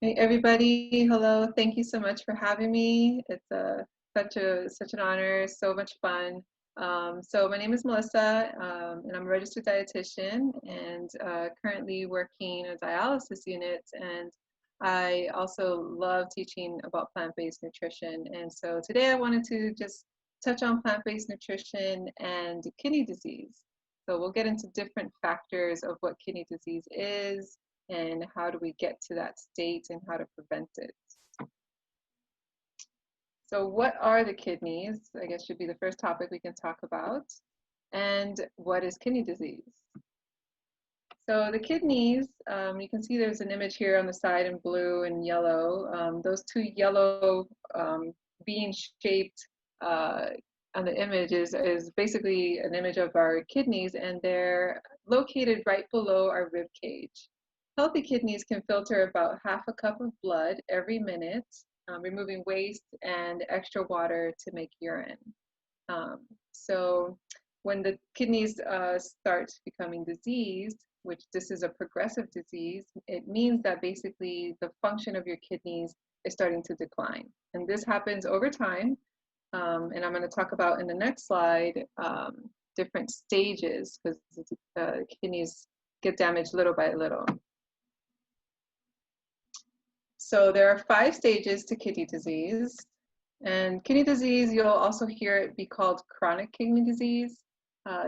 Hey everybody, hello. Thank you so much for having me. It's such an honor, so much fun. So my name is Melissa, and I'm a registered dietitian and currently working a dialysis unit. And I also love teaching about plant-based nutrition. And so today I wanted to just touch on plant-based nutrition and kidney disease. So we'll get into different factors of what kidney disease is and how do we get to that state and how to prevent it. So what are the kidneys? I guess should be the first topic we can talk about. And what is kidney disease? So the kidneys, you can see there's an image here on the side in blue and yellow. Those two yellow bean-shaped on the image is basically an image of our kidneys, and they're located right below our rib cage. Healthy kidneys can filter about half a cup of blood every minute, removing waste and extra water to make urine. So when the kidneys start becoming diseased, which this is a progressive disease, it means that basically the function of your kidneys is starting to decline. And this happens over time. And I'm going to talk about in the next slide different stages because the kidneys get damaged little by little. So there are 5 stages to kidney disease. And kidney disease, you'll also hear it be called chronic kidney disease.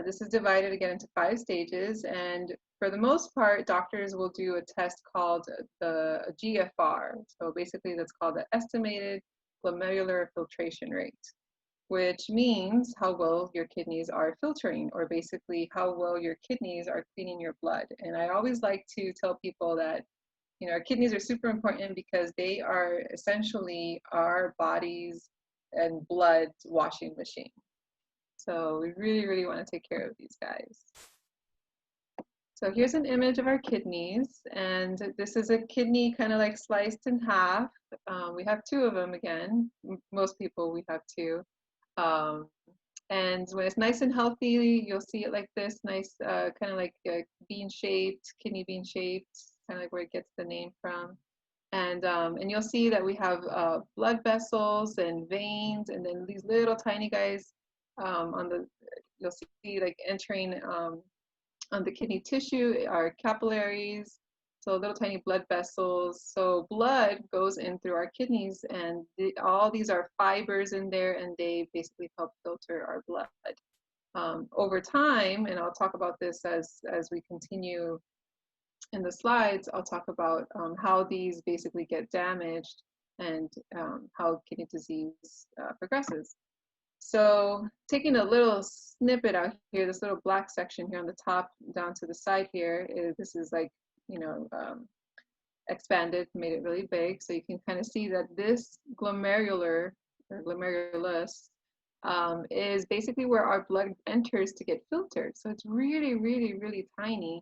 This is divided again into 5 stages. And for the most part, doctors will do a test called the GFR. So basically that's called the estimated glomerular filtration rate, which means how well your kidneys are filtering, or basically how well your kidneys are cleaning your blood. And I always like to tell people that our kidneys are super important because they are essentially our bodies and blood washing machine. So we really, really want to take care of these guys. So here's an image of our kidneys, and this is a kidney kind of like sliced in half. We have 2 of them again. Most people, we have 2. And when it's nice and healthy, you'll see it like this, nice, kind of like bean-shaped, kidney bean-shaped, kind of like where it gets the name from. And you'll see that we have blood vessels and veins, and then these little tiny guys you'll see like entering on the kidney tissue are capillaries, so little tiny blood vessels. So blood goes in through our kidneys, and all these are fibers in there, and they basically help filter our blood. Over time, and I'll talk about this as we continue in the slides, I'll talk about how these basically get damaged and how kidney disease progresses. So taking a little snippet out here, this little black section here on the top down to the side here, this is like, expanded, made it really big. So you can kind of see that this glomerular or glomerulus is basically where our blood enters to get filtered. So it's really, really, really tiny.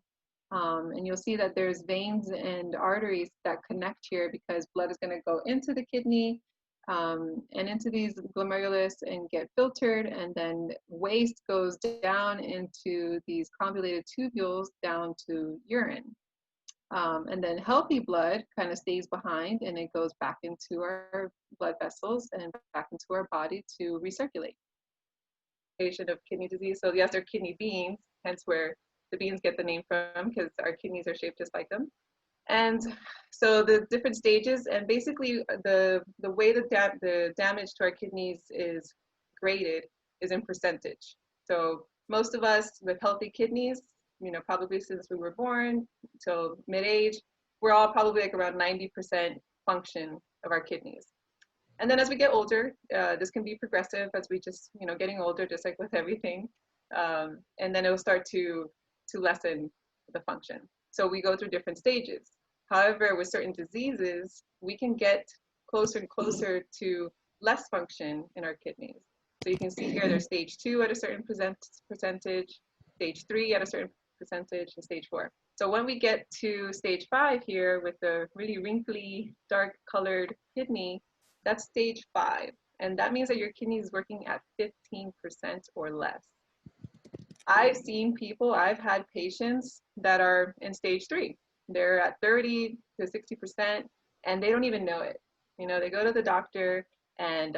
And you'll see that there's veins and arteries that connect here because blood is going to go into the kidney and into these glomerulus and get filtered, and then waste goes down into these convoluted tubules down to urine. And then healthy blood kind of stays behind and it goes back into our blood vessels and back into our body to recirculate. Of kidney disease. So yes, they're kidney beans, hence where the beans get the name from, because our kidneys are shaped just like them. And so the different stages, and basically the way the damage to our kidneys is graded is in percentage. So most of us with healthy kidneys, probably since we were born till mid-age, we're all probably like around 90% function of our kidneys. And then as we get older, this can be progressive as we just, getting older, just like with everything. And then it will start to lessen the function. So we go through different stages. However, with certain diseases, we can get closer and closer to less function in our kidneys. So you can see here there's stage 2 at a certain percentage, stage 3 at a certain percentage, and stage 4. So when we get to stage 5 here with the really wrinkly, dark colored kidney, that's stage 5. And that means that your kidney is working at 15% or less. I've had patients that are in stage 3. They're at 30 to 60%, and they don't even know it. You know, they go to the doctor, and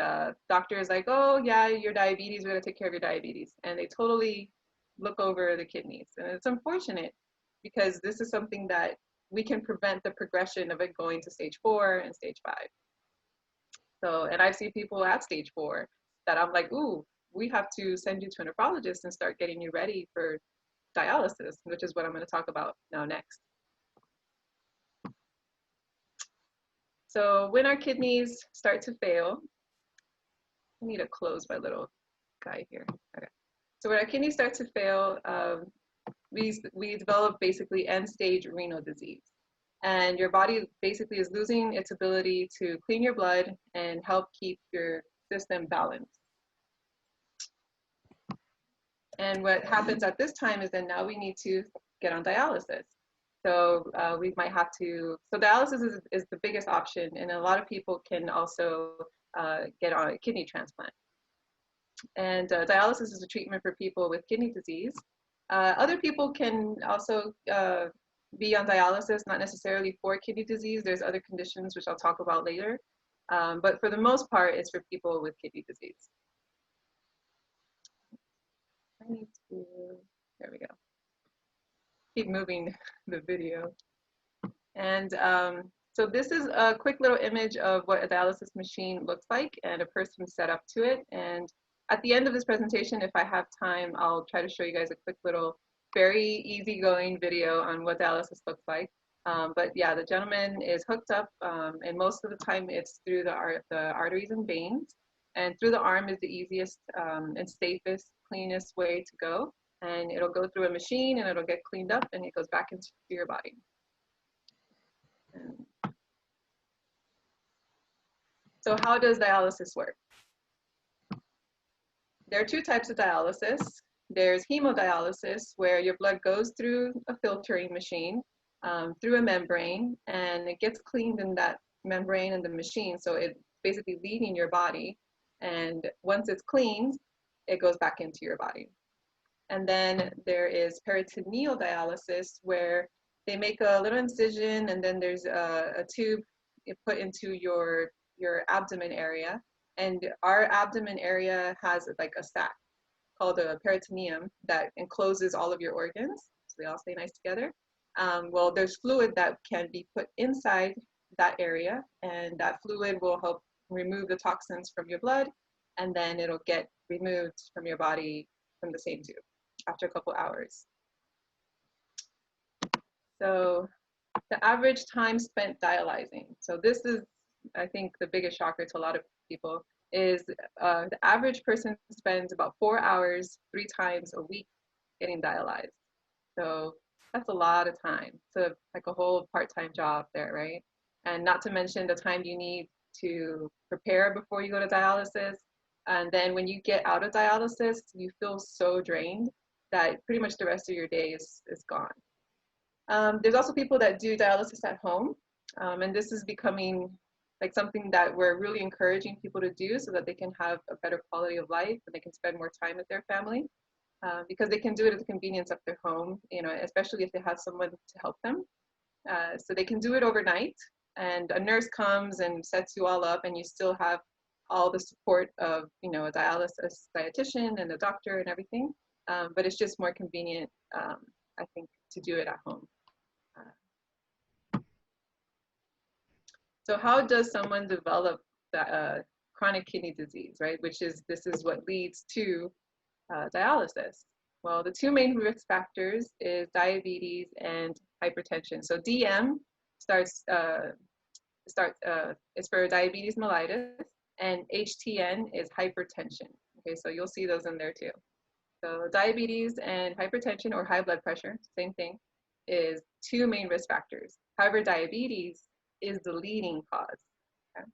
doctor is like, oh yeah, your diabetes, we're gonna take care of your diabetes, and they totally look over the kidneys. And it's unfortunate because this is something that we can prevent the progression of it going to stage 4 and stage 5. So, and I've seen people at stage 4 that I'm like, ooh, we have to send you to a nephrologist and start getting you ready for dialysis, which is what I'm going to talk about now next. So when our kidneys start to fail, I need to close my little guy here. Okay. So when our kidneys start to fail, we develop basically end-stage renal disease. And your body basically is losing its ability to clean your blood and help keep your system balanced. And what happens at this time is that now we need to get on dialysis. So we might have to, so dialysis is the biggest option, and a lot of people can also get on a kidney transplant. And dialysis is a treatment for people with kidney disease. Other people can also be on dialysis, not necessarily for kidney disease. There's other conditions which I'll talk about later. But for the most part, it's for people with kidney disease. I need to, there we go. Keep moving the video. And so this is a quick little image of what a dialysis machine looks like and a person set up to it. And at the end of this presentation, if I have time, I'll try to show you guys a quick little, very easygoing video on what dialysis looks like. But yeah, the gentleman is hooked up, and most of the time it's through the arteries and veins. And through the arm is the easiest and safest, cleanest way to go. And it'll go through a machine and it'll get cleaned up and it goes back into your body. So how does dialysis work? There are two types of dialysis. There's hemodialysis, where your blood goes through a filtering machine, through a membrane, and it gets cleaned in that membrane and the machine. So it's basically leaving your body. And once it's cleaned, it goes back into your body. And then there is peritoneal dialysis, where they make a little incision and then there's a tube put into your abdomen area. And our abdomen area has like a sac called a peritoneum that encloses all of your organs. So they all stay nice together. Well, there's fluid that can be put inside that area, and that fluid will help remove the toxins from your blood, and then it'll get removed from your body from the same tube after a couple hours. So the average time spent dialyzing. So this is, I think, the biggest shocker to a lot of people, is the average person spends about 4 hours 3 times a week getting dialyzed. So that's a lot of time. So like a whole part-time job there, right? And not to mention the time you need to prepare before you go to dialysis. And then when you get out of dialysis, you feel so drained that pretty much the rest of your day is gone. There's also people that do dialysis at home. And this is becoming like something that we're really encouraging people to do so that they can have a better quality of life and they can spend more time with their family, because they can do it at the convenience of their home, you know, especially if they have someone to help them. So they can do it overnight, and a nurse comes and sets you all up, and you still have all the support of, you know, a dialysis dietitian and a doctor and everything. But it's just more convenient, I think, to do it at home. So how does someone develop chronic kidney disease, right? This is what leads to dialysis. Well, the two main risk factors is diabetes and hypertension. So DM is for diabetes mellitus, and HTN is hypertension. Okay, so you'll see those in there too. So diabetes and hypertension, or high blood pressure, same thing, is two main risk factors. However, diabetes is the leading cause. Okay?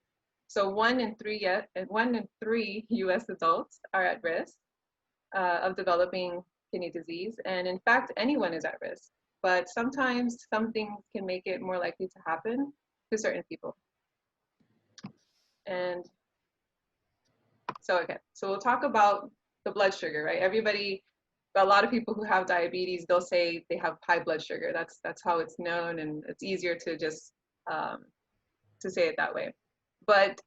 So 1 in 3 US adults are at risk of developing kidney disease. And in fact, anyone is at risk. But sometimes some things can make it more likely to happen to certain people. And so, okay, so we'll talk about the blood sugar, right? A lot of people who have diabetes, they'll say they have high blood sugar. That's how it's known, and it's easier to just to say it that way. But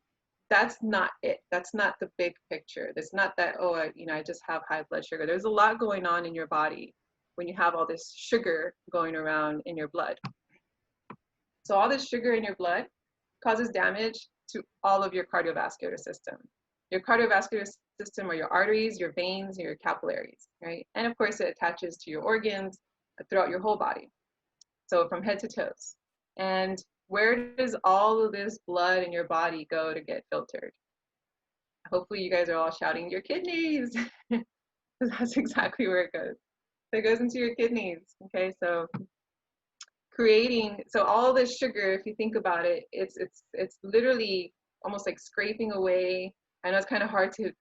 that's not it. That's not the big picture. It's not that, oh, I just have high blood sugar. There's a lot going on in your body when you have all this sugar going around in your blood. So all this sugar in your blood causes damage to all of your cardiovascular system. Your cardiovascular system are your arteries, your veins, your capillaries, right? And of course, it attaches to your organs throughout your whole body. So from head to toes. And where does all of this blood in your body go to get filtered? Hopefully you guys are all shouting, your kidneys. That's exactly where it goes. So it goes into your kidneys, okay? So so all this sugar, if you think about it, it's literally almost like scraping away. I know it's kind of hard to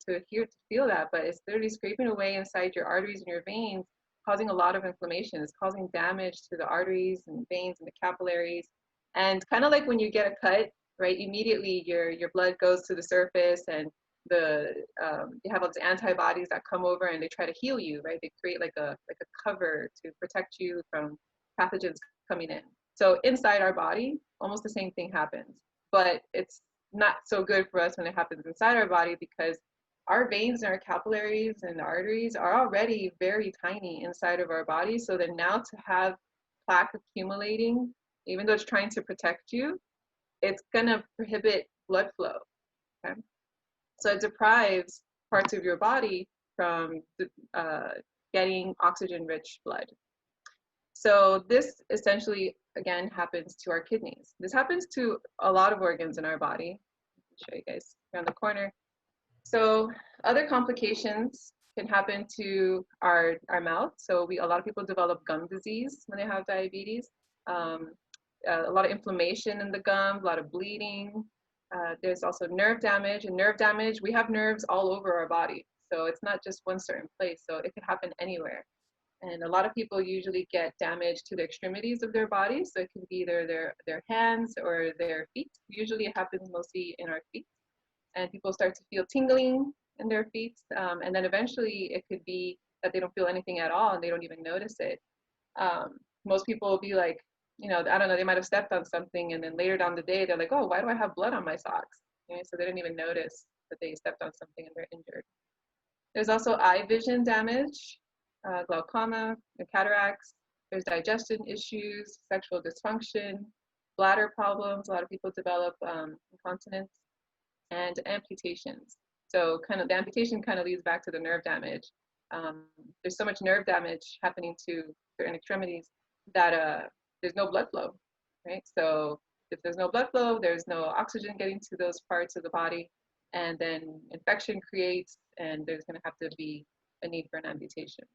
feel that, but it's literally scraping away inside your arteries and your veins, causing a lot of inflammation. It's causing damage to the arteries and veins and the capillaries. And kind of like when you get a cut, right? Immediately your blood goes to the surface, and you have all these antibodies that come over and they try to heal you, right? They create like a cover to protect you from pathogens coming in. So inside our body, almost the same thing happens, but it's not so good for us when it happens inside our body, because our veins and our capillaries and arteries are already very tiny inside of our body. So then now to have plaque accumulating, even though it's trying to protect you, it's gonna prohibit blood flow, okay? So it deprives parts of your body from getting oxygen-rich blood. So this essentially, again, happens to our kidneys. This happens to a lot of organs in our body. I'll show you guys around the corner. So other complications can happen to our mouth. So a lot of people develop gum disease when they have diabetes. A lot of inflammation in the gums, a lot of bleeding. There's also nerve damage, and nerve damage, we have nerves all over our body. So it's not just one certain place. So it can happen anywhere. And a lot of people usually get damage to the extremities of their body. So it can be either their hands or their feet. Usually it happens mostly in our feet. And people start to feel tingling in their feet. And then eventually it could be that they don't feel anything at all and they don't even notice it. Most people will be like, I don't know, they might have stepped on something, and then later down the day, they're like, oh, why do I have blood on my socks? So they didn't even notice that they stepped on something and they're injured. There's also eye vision damage, glaucoma, cataracts. There's digestion issues, sexual dysfunction, bladder problems. A lot of people develop incontinence, and amputations. So the amputation kind of leads back to the nerve damage. There's so much nerve damage happening to certain extremities that there's no blood flow, right? So if there's no blood flow, there's no oxygen getting to those parts of the body, and then infection creates, and there's going to have to be a need for an amputation.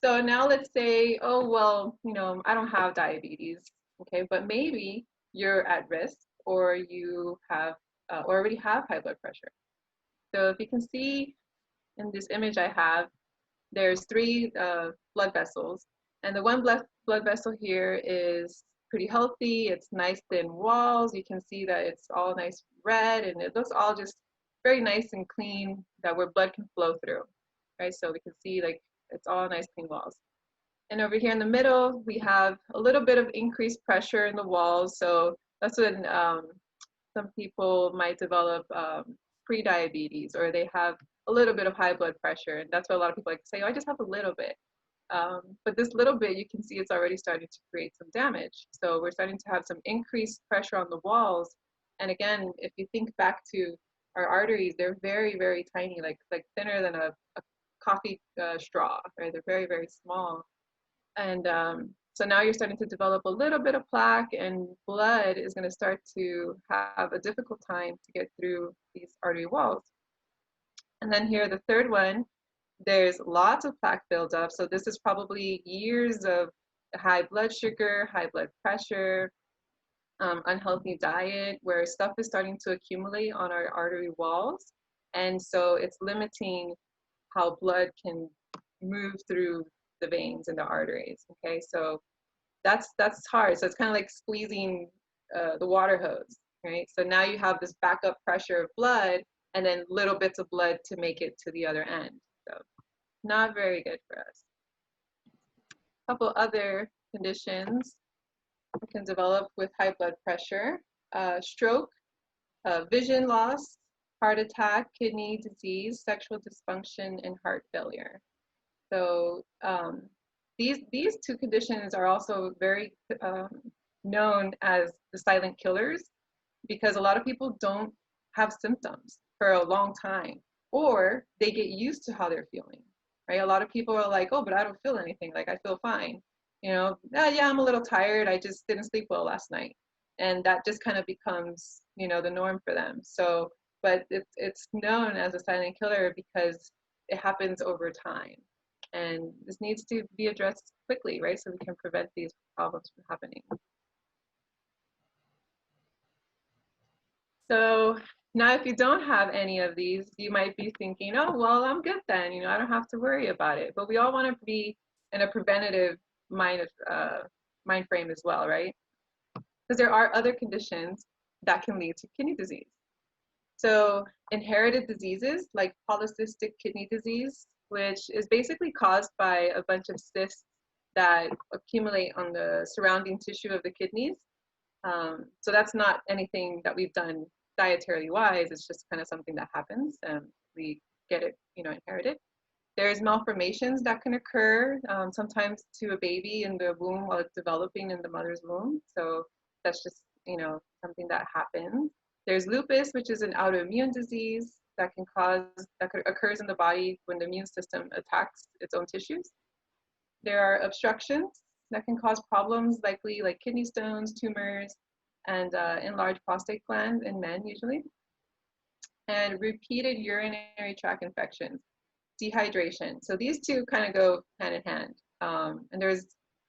So now let's say, oh, well, I don't have diabetes, okay, but maybe you're at risk, or you have already have high blood pressure. So if you can see in this image I have, there's 3 blood vessels, and the one blood vessel here is pretty healthy. It's nice thin walls. You can see that it's all nice red, and it looks all just very nice and clean, that where blood can flow through, right? So we can see like it's all nice clean walls. And over here in the middle, we have a little bit of increased pressure in the walls. So that's when some people might develop pre-diabetes, or they have a little bit of high blood pressure. And that's what a lot of people like to say, oh, I just have a little bit. But this little bit, you can see it's already starting to create some damage. So we're starting to have some increased pressure on the walls. And again, if you think back to our arteries, they're very, very tiny, like thinner than a coffee straw, right? They're very, very small. And so now you're starting to develop a little bit of plaque, and blood is going to start to have a difficult time to get through these artery walls. And then here, the third one, there's lots of plaque buildup. So this is probably years of high blood sugar, high blood pressure, unhealthy diet, where stuff is starting to accumulate on our artery walls. And so it's limiting how blood can move through the veins and the arteries, okay? So that's hard. So it's kind of like squeezing the water hose, right? So now you have this backup pressure of blood, and then little bits of blood to make it to the other end. So not very good for us. A couple other conditions. It can develop with high blood pressure, stroke, vision loss, heart attack, kidney disease, sexual dysfunction, and heart failure. So these two conditions are also very known as the silent killers, because a lot of people don't have symptoms for a long time, or they get used to how they're feeling, right? A lot of people are like, oh, but I don't feel anything, like I feel fine. You know, yeah, I'm a little tired, I just didn't sleep well last night. And that just kind of becomes, you know, the norm for them. So, but it's known as a silent killer because it happens over time. And this needs to be addressed quickly, right? So we can prevent these problems from happening. So now if you don't have any of these, you might be thinking, oh, well, I'm good then, you know, I don't have to worry about it. But we all want to be in a preventative mind frame as well, right? Because there are other conditions that can lead to kidney disease. So inherited diseases like polycystic kidney disease, which is basically caused by a bunch of cysts that accumulate on the surrounding tissue of the kidneys. So that's not anything that we've done dietarily wise. It's just kind of something that happens. We get it, you know, inherited. There's malformations that can occur sometimes to a baby in the womb while it's developing in the mother's womb. So that's just, you know, something that happens. There's lupus, which is an autoimmune disease that occurs in the body when the immune system attacks its own tissues. There are obstructions that can cause problems, likely like kidney stones, tumors, and enlarged prostate gland in men usually. And repeated urinary tract infections, dehydration. So these two kind of go hand in hand. And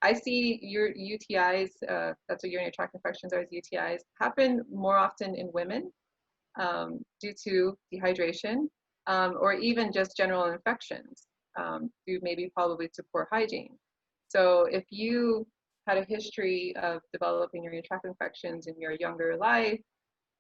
I see your UTIs, that's what urinary tract infections are, as UTIs, happen more often in women due to dehydration or even just general infections due maybe probably to poor hygiene. So if you had a history of developing urinary tract infections in your younger life,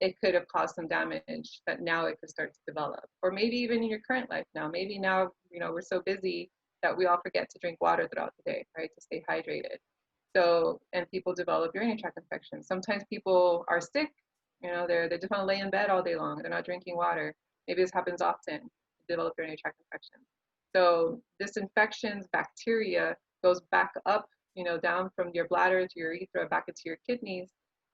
it could have caused some damage that now it could start to develop. Or maybe even in your current life now. Maybe now, you know, we're so busy that we all forget to drink water throughout the day, right, to stay hydrated. So, and people develop urinary tract infections. Sometimes people are sick, you know, they just want to lay in bed all day long. They're not drinking water. Maybe this happens often, develop urinary tract infections. So this infections, bacteria goes back up, you know, down from your bladder to your urethra, back into your kidneys.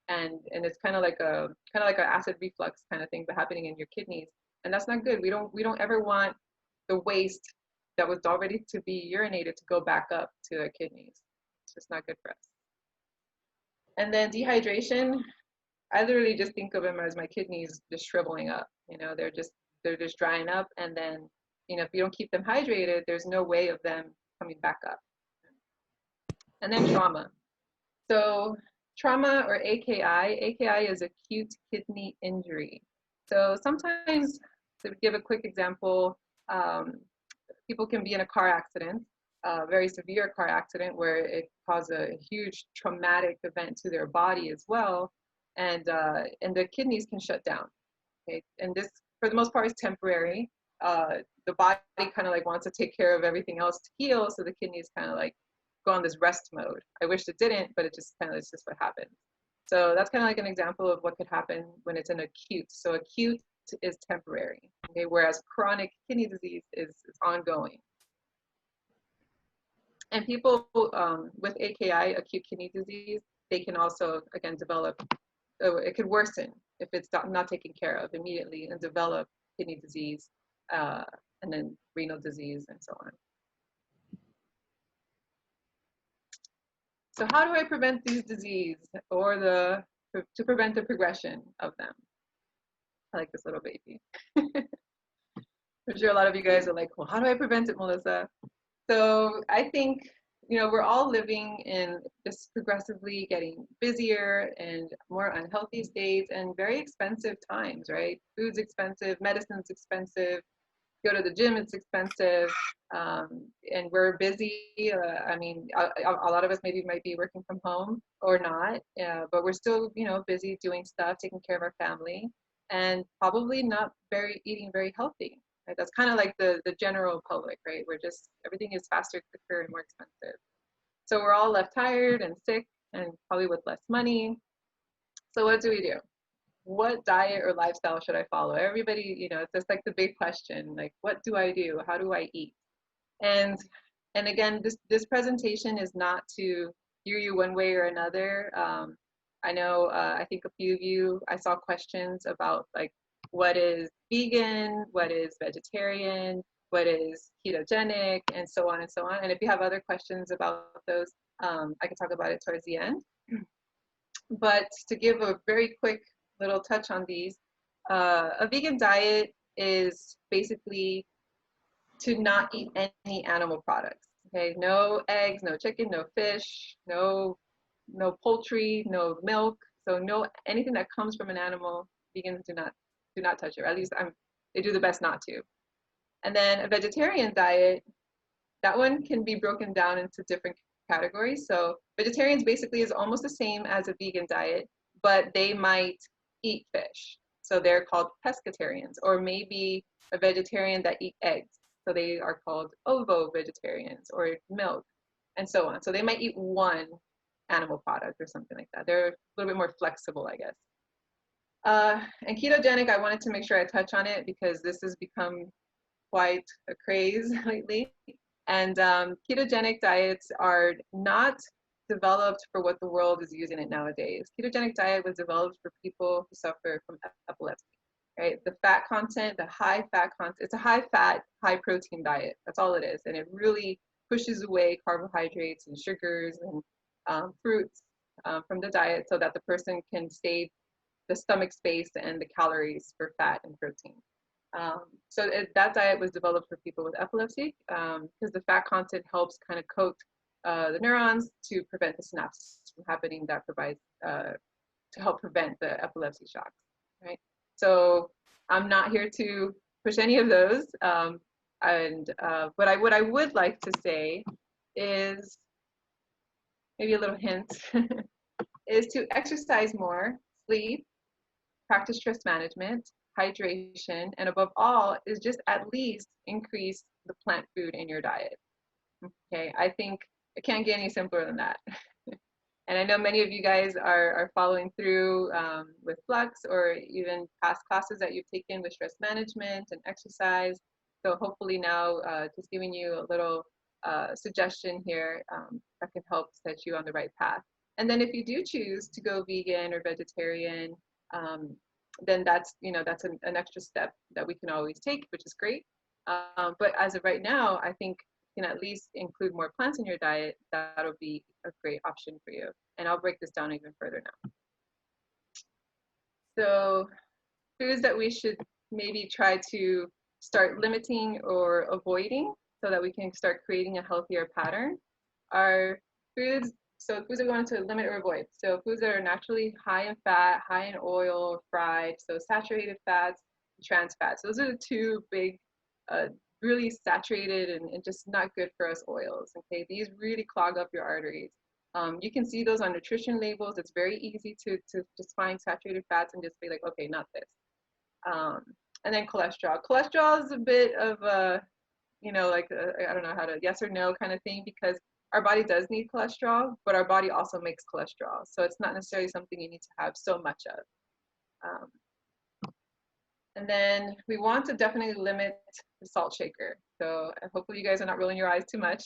And it's kind of like an acid reflux kind of thing, but happening in your kidneys. And that's not good. We don't ever want the waste that was already to be urinated to go back up to the kidneys. It's just not good for us. And then dehydration, I literally just think of them as my kidneys just shriveling up. You know, they're just drying up, and then, you know, if you don't keep them hydrated, there's no way of them coming back up. And then trauma. So trauma, or AKI is acute kidney injury. So sometimes, to give a quick example, people can be in a car accident, a very severe car accident where it caused a huge traumatic event to their body as well, and the kidneys can shut down. Okay, and this, for the most part, is temporary. The body kind of like wants to take care of everything else to heal, so the kidneys kind of like go on this rest mode. I wish it didn't, but it's just what happens. So that's kind of like an example of what could happen when it's an acute. So acute is temporary, okay, whereas chronic kidney disease is ongoing. And people with AKI, acute kidney disease, they can also, again, develop, it could worsen if it's not taken care of immediately, and develop kidney disease and then renal disease and so on. So how do I prevent these diseases, or to prevent the progression of them? I like this little baby. I'm sure a lot of you guys are like, well, how do I prevent it, Melissa? So I think, you know, we're all living in this progressively getting busier and more unhealthy states and very expensive times, right? Food's expensive, medicine's expensive, go to the gym, it's expensive, and we're busy. I mean, a lot of us maybe might be working from home or not, but we're still, you know, busy doing stuff, taking care of our family, and probably not eating very healthy. Right? That's kind of like the general public, right? We're just, everything is faster, quicker, and more expensive. So we're all left tired and sick, and probably with less money. So what do we do? What diet or lifestyle should I follow? Everybody, it's just like the big question, like, what do I do? How do I eat? And and again, this presentation is not to steer you one way or another. I know, I think a few of you, I saw questions about like, what is vegan, what is vegetarian, what is ketogenic, and so on and so on. And if you have other questions about those, I can talk about it towards the end. But to give a very quick little touch on these, a vegan diet is basically to not eat any animal products. Okay, no eggs, no chicken, no fish, no poultry, no milk. So no anything that comes from an animal, vegans do not touch it. Or at least they do the best not to. And then a vegetarian diet, that one can be broken down into different categories. So vegetarians basically is almost the same as a vegan diet, but they might eat fish. So they're called pescatarians, or maybe a vegetarian that eat eggs. So they are called ovo-vegetarians, or milk, and so on. So they might eat one animal product or something like that. They're a little bit more flexible, I guess. And ketogenic, I wanted to make sure I touch on it because this has become quite a craze lately. And ketogenic diets are not developed for what the world is using it nowadays. Ketogenic diet was developed for people who suffer from epilepsy, right? The fat content, the high fat content, it's a high fat, high protein diet. That's all it is. And it really pushes away carbohydrates and sugars and fruits from the diet so that the person can save the stomach space and the calories for fat and protein. That diet was developed for people with epilepsy because the fat content helps kind of coat the neurons to prevent the synapses from happening. That provides to help prevent the epilepsy shocks, right? So I'm not here to push any of those. What I would like to say is maybe a little hint is to exercise more, sleep, practice stress management, hydration, and above all is just at least increase the plant food in your diet. Okay, I think it can't get any simpler than that. And I know many of you guys are following through with Flux or even past classes that you've taken with stress management and exercise. So hopefully now just giving you a little suggestion here that can help set you on the right path. And then if you do choose to go vegan or vegetarian, then that's an extra step that we can always take, which is great. But as of right now, I think you can at least include more plants in your diet. That'll be a great option for you. And I'll break this down even further now. So foods that we should maybe try to start limiting or avoiding so that we can start creating a healthier pattern are foods. So foods that we want to limit or avoid. So foods that are naturally high in fat, high in oil, fried. So saturated fats, trans fats. Those are the two big, really saturated and just not good for us oils. Okay, these really clog up your arteries. You can see those on nutrition labels. It's very easy to just find saturated fats and just be like, okay, not this. And then cholesterol. Cholesterol is a bit of a, I don't know how to yes or no kind of thing, because our body does need cholesterol, but our body also makes cholesterol. So it's not necessarily something you need to have so much of. And then we want to definitely limit the salt shaker. So hopefully you guys are not rolling your eyes too much.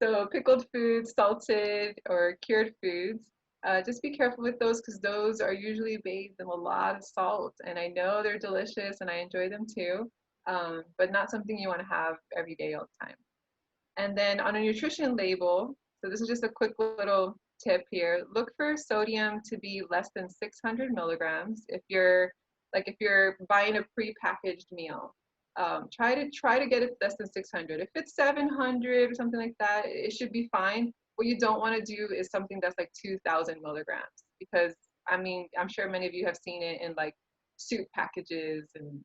So pickled foods, salted or cured foods, just be careful with those because those are usually bathed in a lot of salt. And I know they're delicious and I enjoy them too, but not something you want to have every day all the time. And then on a nutrition label, so this is just a quick little tip here, look for sodium to be less than 600 milligrams. If you're buying a pre-packaged meal, try to get it less than 600. If it's 700 or something like that, it should be fine. What you don't want to do is something that's like 2,000 milligrams, because I'm sure many of you have seen it in like soup packages and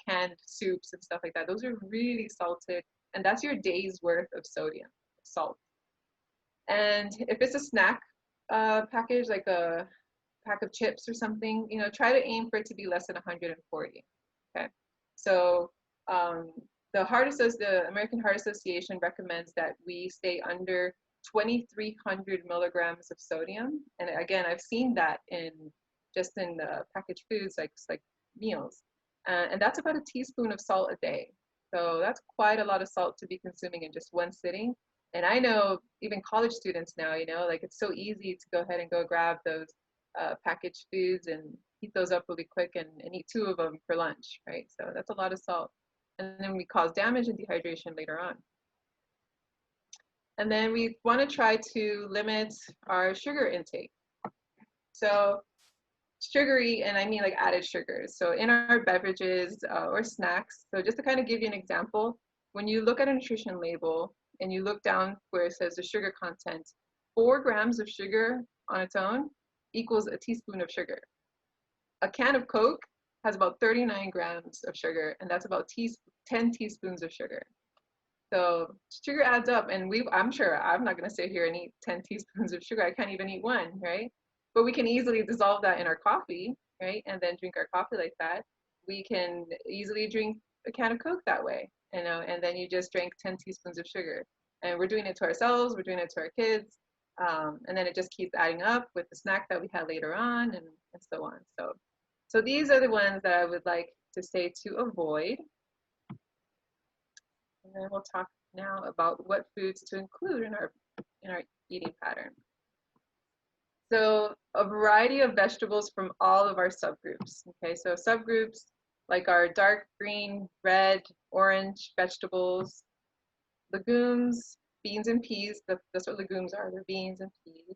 canned soups and stuff like that. Those are really salted, and that's your day's worth of sodium, salt. And if it's a snack package, like a pack of chips or something, try to aim for it to be less than 140. Okay, so the American Heart Association recommends that we stay under 2,300 milligrams of sodium. And again, I've seen that in just in the packaged foods, like meals. And that's about a teaspoon of salt a day. So that's quite a lot of salt to be consuming in just one sitting. And I know even college students now, like it's so easy to go ahead and go grab those packaged foods and heat those up really quick and eat 2 of them for lunch, right? So that's a lot of salt. And then we cause damage and dehydration later on. And then we want to try to limit our sugar intake. So sugary, and I mean like added sugars. So in our beverages or snacks, so just to kind of give you an example, when you look at a nutrition label and you look down where it says the sugar content, 4 grams of sugar on its own equals a teaspoon of sugar. A can of Coke has about 39 grams of sugar, and that's about 10 teaspoons of sugar. So sugar adds up, and I'm sure I'm not going to sit here and eat 10 teaspoons of sugar. I can't even eat 1, right? But we can easily dissolve that in our coffee, right? And then drink our coffee like that. We can easily drink a can of Coke that way, and then you just drank 10 teaspoons of sugar. And we're doing it to ourselves, we're doing it to our kids, and then it just keeps adding up with the snack that we had later on, and so on. So these are the ones that I would like to say to avoid. And then we'll talk now about what foods to include in our eating pattern. So a variety of vegetables from all of our subgroups. Okay, so subgroups like our dark green, red, orange vegetables, legumes, beans and peas. That's what legumes are, they're beans and peas.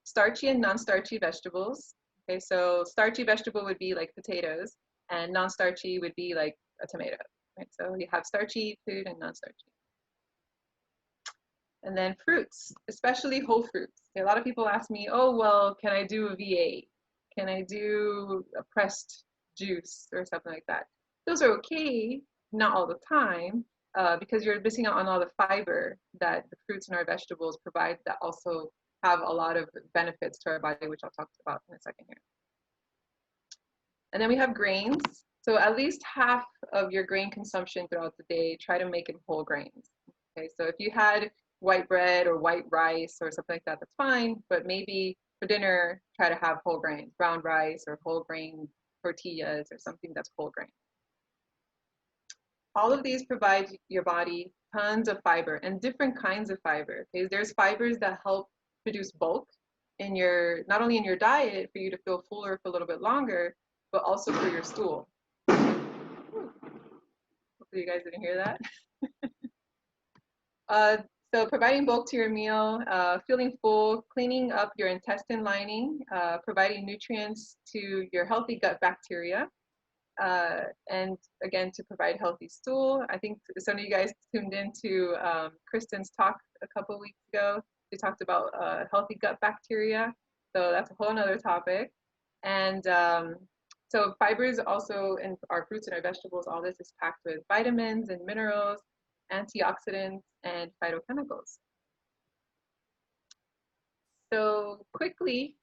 Starchy and non-starchy vegetables. Okay, so starchy vegetable would be like potatoes, and non-starchy would be like a tomato. Right, so you have starchy food and non-starchy. And then fruits, especially whole fruits. A lot of people ask me, oh, well, can I do a V8? Can I do a pressed juice or something like that? Those are okay, not all the time, because you're missing out on all the fiber that the fruits and our vegetables provide that also have a lot of benefits to our body, which I'll talk about in a second here. And then we have grains. So at least half of your grain consumption throughout the day, try to make it whole grains. Okay, so if you had white bread or white rice or something like that, that's fine, but maybe for dinner, try to have whole grains, brown rice or whole grain tortillas or something that's whole grain. All of these provide your body tons of fiber and different kinds of fiber. Okay, there's fibers that help produce bulk in not only in your diet for you to feel fuller for a little bit longer, but also for your stool. Hopefully you guys didn't hear that. So providing bulk to your meal, feeling full, cleaning up your intestine lining, providing nutrients to your healthy gut bacteria, and again, to provide healthy stool. I think some of you guys tuned into Kristen's talk a couple of weeks ago. She talked about healthy gut bacteria, so that's a whole nother topic. And so fibers also in our fruits and our vegetables, all this is packed with vitamins and minerals, antioxidants, and phytochemicals. So quickly,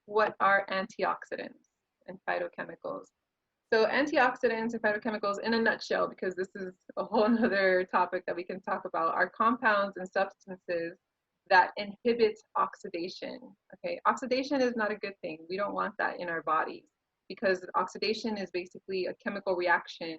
what are antioxidants and phytochemicals? So antioxidants and phytochemicals in a nutshell, because this is a whole other topic that we can talk about, are compounds and substances that inhibit oxidation. Okay, oxidation is not a good thing. We don't want that in our bodies, because oxidation is basically a chemical reaction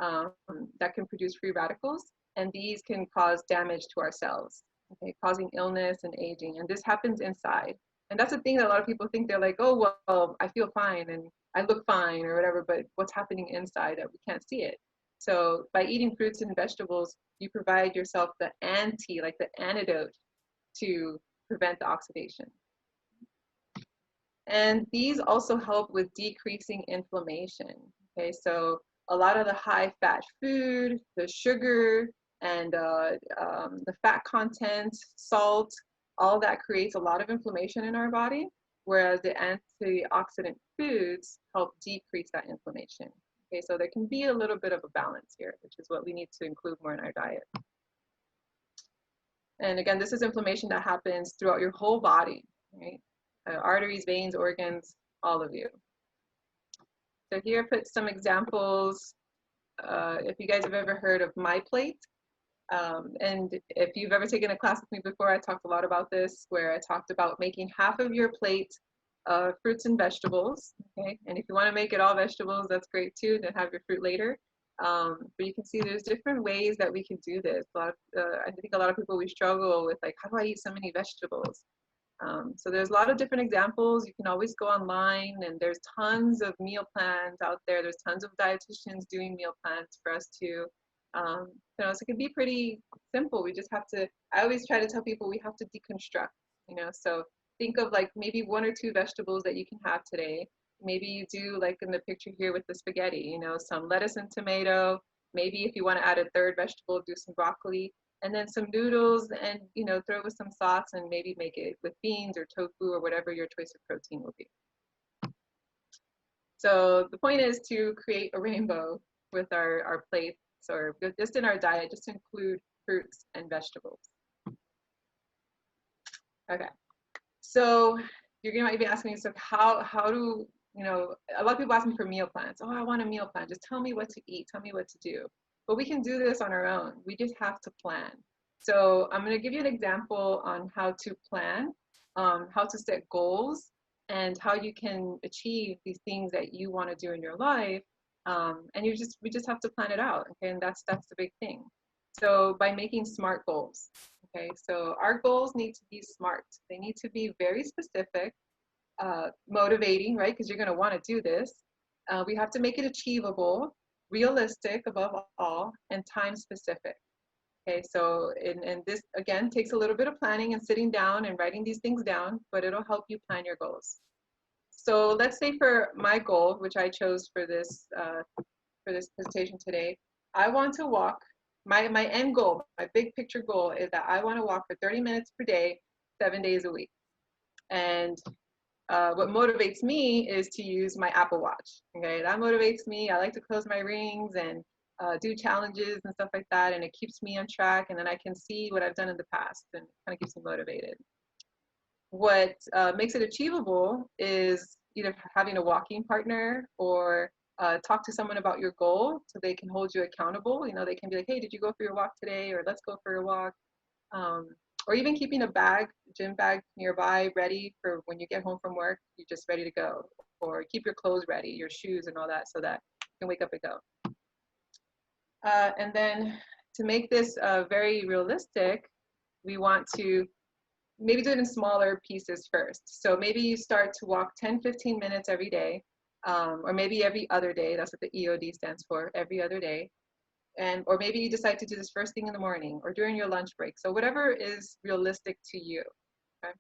that can produce free radicals, and these can cause damage to our cells, okay, causing illness and aging. And this happens inside. And that's the thing that a lot of people think. They're like, oh, well, I feel fine and I look fine or whatever, but what's happening inside that we can't see it. So by eating fruits and vegetables, you provide yourself the antidote to prevent the oxidation. And these also help with decreasing inflammation. Okay, so a lot of the high fat food, the sugar, and the fat content, salt, all that creates a lot of inflammation in our body, whereas the antioxidant foods help decrease that inflammation. Okay, so there can be a little bit of a balance here, which is what we need to include more in our diet. And again, this is inflammation that happens throughout your whole body, right? Arteries, veins, organs, all of you. So here I put some examples. If you guys have ever heard of My Plate, And if you've ever taken a class with me before, I talked a lot about this, where I talked about making half of your plate fruits and vegetables. Okay, and if you want to make it all vegetables, that's great too. Then have your fruit later. But you can see there's different ways that we can do this. I think a lot of people, we struggle with like, how do I eat so many vegetables? So there's a lot of different examples. You can always go online, and there's tons of meal plans out there. There's tons of dietitians doing meal plans for us to, so it can be pretty simple. We just have to, I always try to tell people we have to deconstruct, so think of like maybe 1 or 2 vegetables that you can have today. Maybe you do like in the picture here with the spaghetti, some lettuce and tomato. Maybe if you want to add a 3rd vegetable, do some broccoli, and then some noodles, and throw with some sauce, and maybe make it with beans or tofu or whatever your choice of protein will be. So the point is to create a rainbow with our plates, or just in our diet, just to include fruits and vegetables. Okay, so you're might be asking yourself, how do a lot of people ask me for meal plans. Oh, I want a meal plan. Just tell me what to eat. Tell me what to do. But we can do this on our own. We just have to plan. So I'm going to give you an example on how to plan, how to set goals, and how you can achieve these things that you want to do in your life. And we just have to plan it out. Okay, and that's the big thing. So by making SMART goals. Okay, so our goals need to be SMART. They need to be very specific, motivating, right? Because you're going to want to do this. We have to make it achievable, realistic above all, and time specific. Okay, so and this again takes a little bit of planning and sitting down and writing these things down, but it'll help you plan your goals. So let's say for my goal, which I chose for this presentation today, I want to walk. My end goal, my big picture goal, is that I want to walk for 30 minutes per day, 7 days a week. And what motivates me is to use my Apple Watch. Okay, that motivates me. I like to close my rings and do challenges and stuff like that, and it keeps me on track. And then I can see what I've done in the past, and it kind of keeps me motivated. What makes it achievable is either having a walking partner, or talk to someone about your goal so they can hold you accountable. They can be like, hey, did you go for your walk today? Or let's go for a walk. Or even keeping a gym bag nearby, ready for when you get home from work, you're just ready to go. Or keep your clothes ready, your shoes and all that, so that you can wake up and go. And then to make this very realistic, we want to maybe do it in smaller pieces first. So maybe you start to walk 10-15 minutes every day, or maybe every other day. That's what the EOD stands for, every other day. Or maybe you decide to do this first thing in the morning or during your lunch break. So whatever is realistic to you. Okay?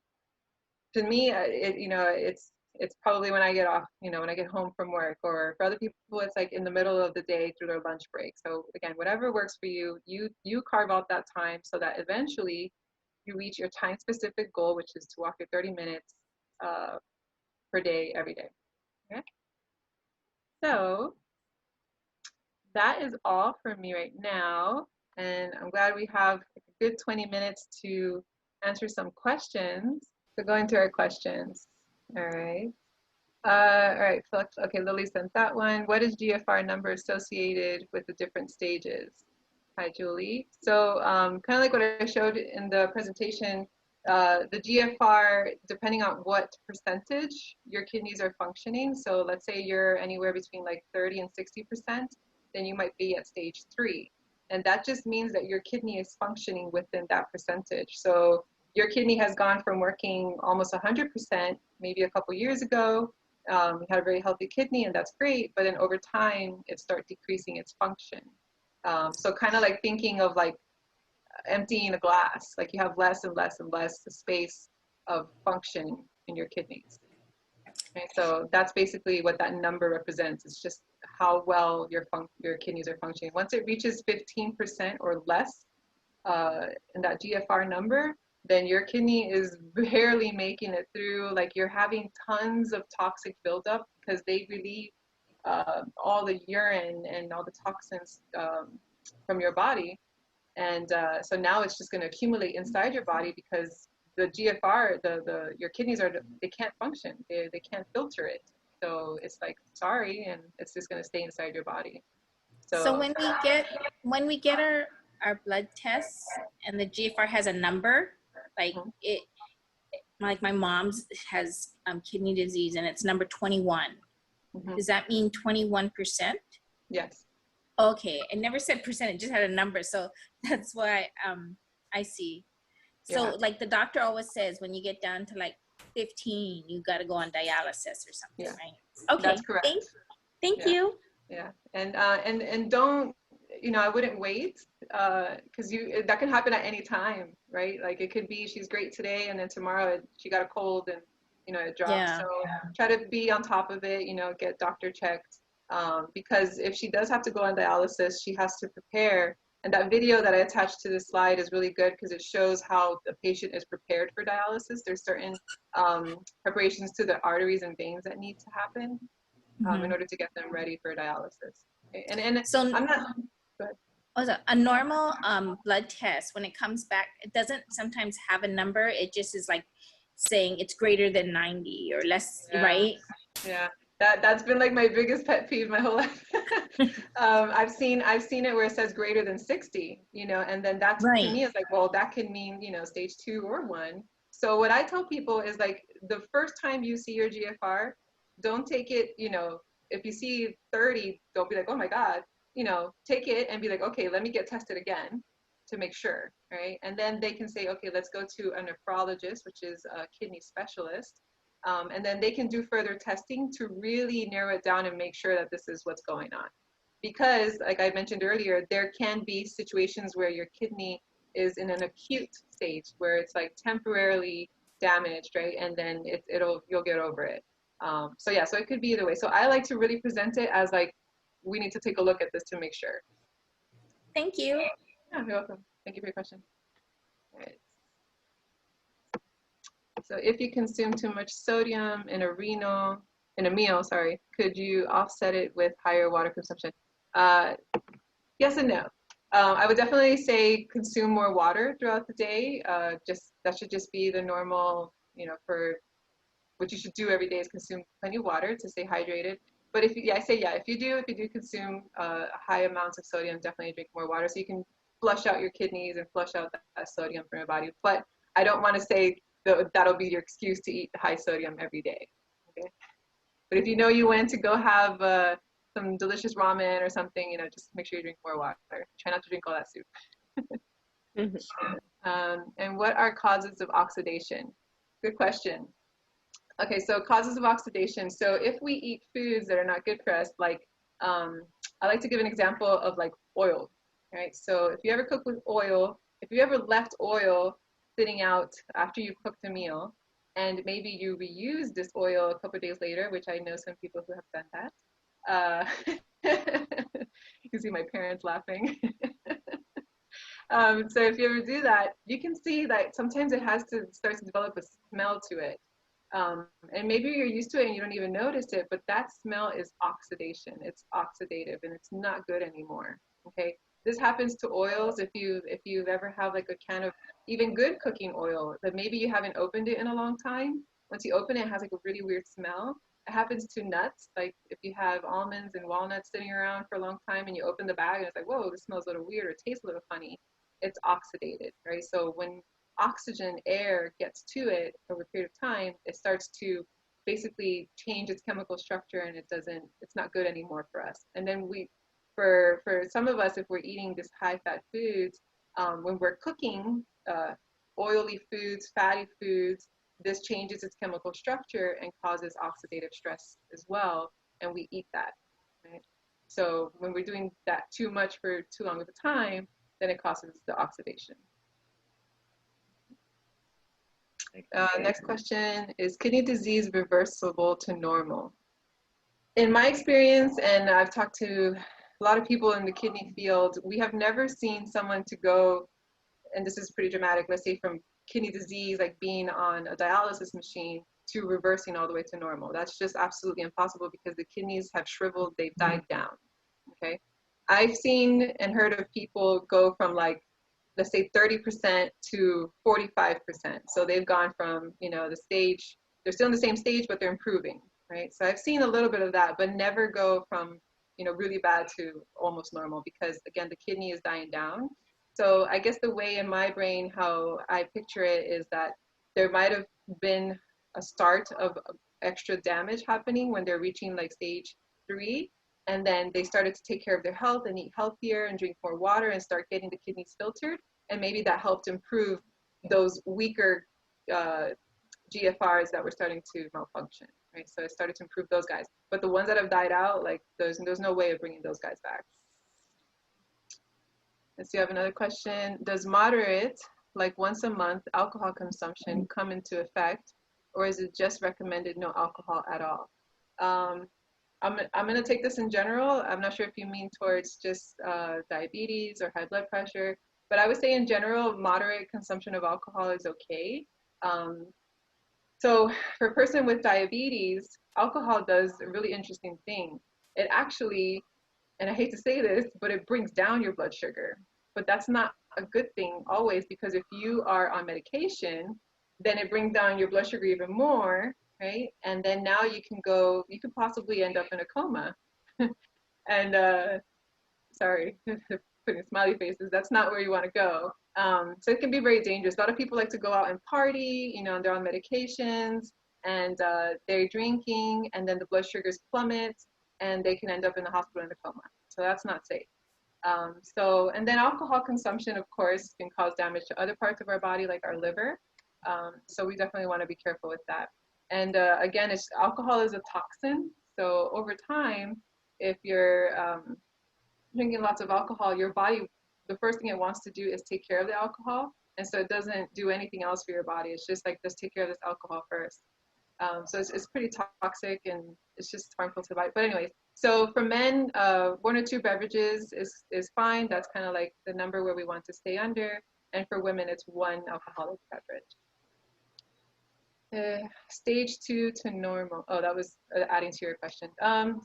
To me, it's probably when I get off, when I get home from work, or for other people, it's like in the middle of the day through their lunch break. So again, whatever works for you, you carve out that time so that eventually you reach your time-specific goal, which is to walk your 30 minutes per day, every day. Okay? So that is all for me right now, and I'm glad we have a good 20 minutes to answer some questions. So go into our questions. All right. All right, Flux. Okay, Lily sent that one. What is GFR number associated with the different stages? Hi, Julie. So kind of like what I showed in the presentation, the GFR, depending on what percentage your kidneys are functioning. So let's say you're anywhere between like 30 and 60%, then you might be at stage 3. And that just means that your kidney is functioning within that percentage. So your kidney has gone from working almost 100% maybe a couple years ago. You had a very healthy kidney, and that's great, but then over time, it starts decreasing its function. So kind of like thinking of like emptying a glass, like you have less and less and less space of function in your kidneys. Okay, so that's basically what that number represents. It's just how well your kidneys are functioning. Once it reaches 15% or less in that GFR number, then your kidney is barely making it through. Like you're having tons of toxic buildup because they relieve all the urine and all the toxins from your body. And so now it's just going to accumulate inside your body because the GFR, your kidneys they can't function. They can't filter it. So it's like, sorry, and it's just going to stay inside your body. So when we get our blood tests and the GFR has a number, like Mhm. it, like my mom's has kidney disease and it's number 21. Mhm. Does that mean 21%? Yes. Okay, it never said percent, it just had a number. So that's why I see. So Yeah. like the doctor always says, when you get down to like 15, you got to go on dialysis or something, Yeah. right? That's Okay, correct. thank Yeah. you. Yeah. And don't, I wouldn't wait, because that can happen at any time, right? Like it could be she's great today and then tomorrow she got a cold and it drops. Yeah. So try to be on top of it, get doctor checked. Because if she does have to go on dialysis, she has to prepare. And that video that I attached to this slide is really good because it shows how the patient is prepared for dialysis. There's certain preparations to the arteries and veins that need to happen in order to get them ready for dialysis. Okay. And So I'm not. Go ahead. also, a normal blood test, when it comes back, it doesn't sometimes have a number. It just is like saying it's greater than 90 or less, Yeah, right? yeah. That's been like my biggest pet peeve my whole life. I've seen it where it says greater than 60, and then that's to Right. me is like, well, that could mean stage 2 or 1. So what I tell people is like the first time you see your GFR, don't take it. If you see 30, don't be like, oh my God. Take it and be like, okay, let me get tested again to make sure, right? And then they can say, okay, let's go to a nephrologist, which is a kidney specialist. And then they can do further testing to really narrow it down and make sure that this is what's going on. Because, like I mentioned earlier, there can be situations where your kidney is in an acute stage where it's like temporarily damaged, right? And then you'll get over it. So yeah, so it could be either way. So I like to really present it as like, we need to take a look at this to make sure. Thank you. Yeah, you're welcome. Thank you for your question. All right. So if you consume too much sodium in a meal, sorry, could you offset it with higher water consumption? Yes and no. I would definitely say consume more water throughout the day. That should just be the normal, for what you should do every day is consume plenty of water to stay hydrated. But if you do consume high amounts of sodium, definitely drink more water so you can flush out your kidneys and flush out that sodium from your body. But I don't want to say that'll be your excuse to eat high sodium every day. Okay. But if you went to go have some delicious ramen or something, just make sure you drink more water. Try not to drink all that soup. And what are causes of oxidation? Good question. Okay, so causes of oxidation. So if we eat foods that are not good for us, like I like to give an example of like oil, right? So if you ever cook with oil, if you ever left oil sitting out after you cooked a meal, and maybe you reuse this oil a couple of days later, which I know some people who have done that. You see my parents laughing. So if you ever do that, you can see that sometimes it has to start to develop a smell to it. And maybe you're used to it and you don't even notice it, but that smell is oxidation. It's oxidative and it's not good anymore. Okay. This happens to oils. If you've ever had like a can of even good cooking oil that maybe you haven't opened it in a long time, once you open it, it has like a really weird smell. It happens to nuts. Like if you have almonds and walnuts sitting around for a long time and you open the bag and it's like, whoa, this smells a little weird or tastes a little funny. It's oxidated, right? So when oxygen, air gets to it over a period of time, it starts to basically change its chemical structure and it's not good anymore for us. And then for some of us, if we're eating this high fat foods, when we're cooking oily foods, fatty foods, this changes its chemical structure and causes oxidative stress as well. And we eat that, right? So when we're doing that too much for too long of a time, then it causes the oxidation. Next question is kidney disease reversible to normal? In my experience, and I've talked to a lot of people in the kidney field, we have never seen someone to go, and this is pretty dramatic, let's say from kidney disease, like being on a dialysis machine, to reversing all the way to normal. That's just absolutely impossible because the kidneys have shriveled, they've died down, okay? I've seen and heard of people go from like, let's say 30% to 45%. So they've gone from, the stage, they're still in the same stage, but they're improving, right? So I've seen a little bit of that, but never go from, really bad to almost normal because again, the kidney is dying down. So I guess the way in my brain, how I picture it is that there might have been a start of extra damage happening when they're reaching like stage 3. And then they started to take care of their health and eat healthier and drink more water and start getting the kidneys filtered. And maybe that helped improve those weaker GFRs that were starting to malfunction, right? So it started to improve those guys. But the ones that have died out, like there's no way of bringing those guys back. Let's see, I have another question. Does moderate, like once a month, alcohol consumption come into effect, or is it just recommended no alcohol at all? I'm going to take this in general. I'm not sure if you mean towards just diabetes or high blood pressure, but I would say in general, moderate consumption of alcohol is okay. So for a person with diabetes, alcohol does a really interesting thing. It actually, and I hate to say this, but it brings down your blood sugar. But that's not a good thing always, because if you are on medication, then it brings down your blood sugar even more, right? And then now you could possibly end up in a coma. And sorry, putting smiley faces, that's not where you want to go. So it can be very dangerous. A lot of people like to go out and party, and they're on medications and they're drinking, and then the blood sugars plummet and they can end up in the hospital in a coma. So that's not safe. And then alcohol consumption, of course, can cause damage to other parts of our body, like our liver. So we definitely want to be careful with that. And again, alcohol is a toxin. So over time, if you're drinking lots of alcohol, your body, the first thing it wants to do is take care of the alcohol. And so it doesn't do anything else for your body. It's just like, just take care of this alcohol first. So it's pretty toxic, and it's just harmful to the body. But anyways, so for men, 1 or 2 beverages is fine. That's kind of like the number where we want to stay under. And for women, it's 1 alcoholic beverage. Stage 2 to normal. Oh, that was adding to your question.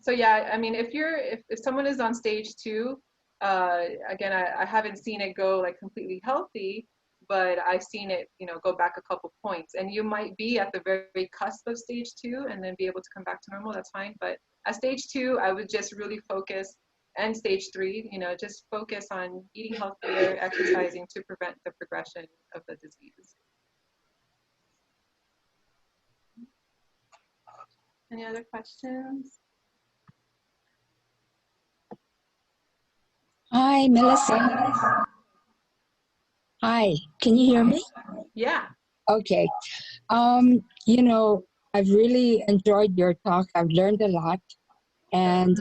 So yeah, I mean, if someone is on stage 2, again, I haven't seen it go like completely healthy, but I've seen it, go back a couple points. And you might be at the very cusp of stage 2 and then be able to come back to normal. That's fine. But at stage 2, I would just really focus, and stage 3, just focus on eating healthier, exercising to prevent the progression of the disease. Any other questions? Hi, Melissa. Hi, can you hear me? Yeah. Okay. I've really enjoyed your talk. I've learned a lot. And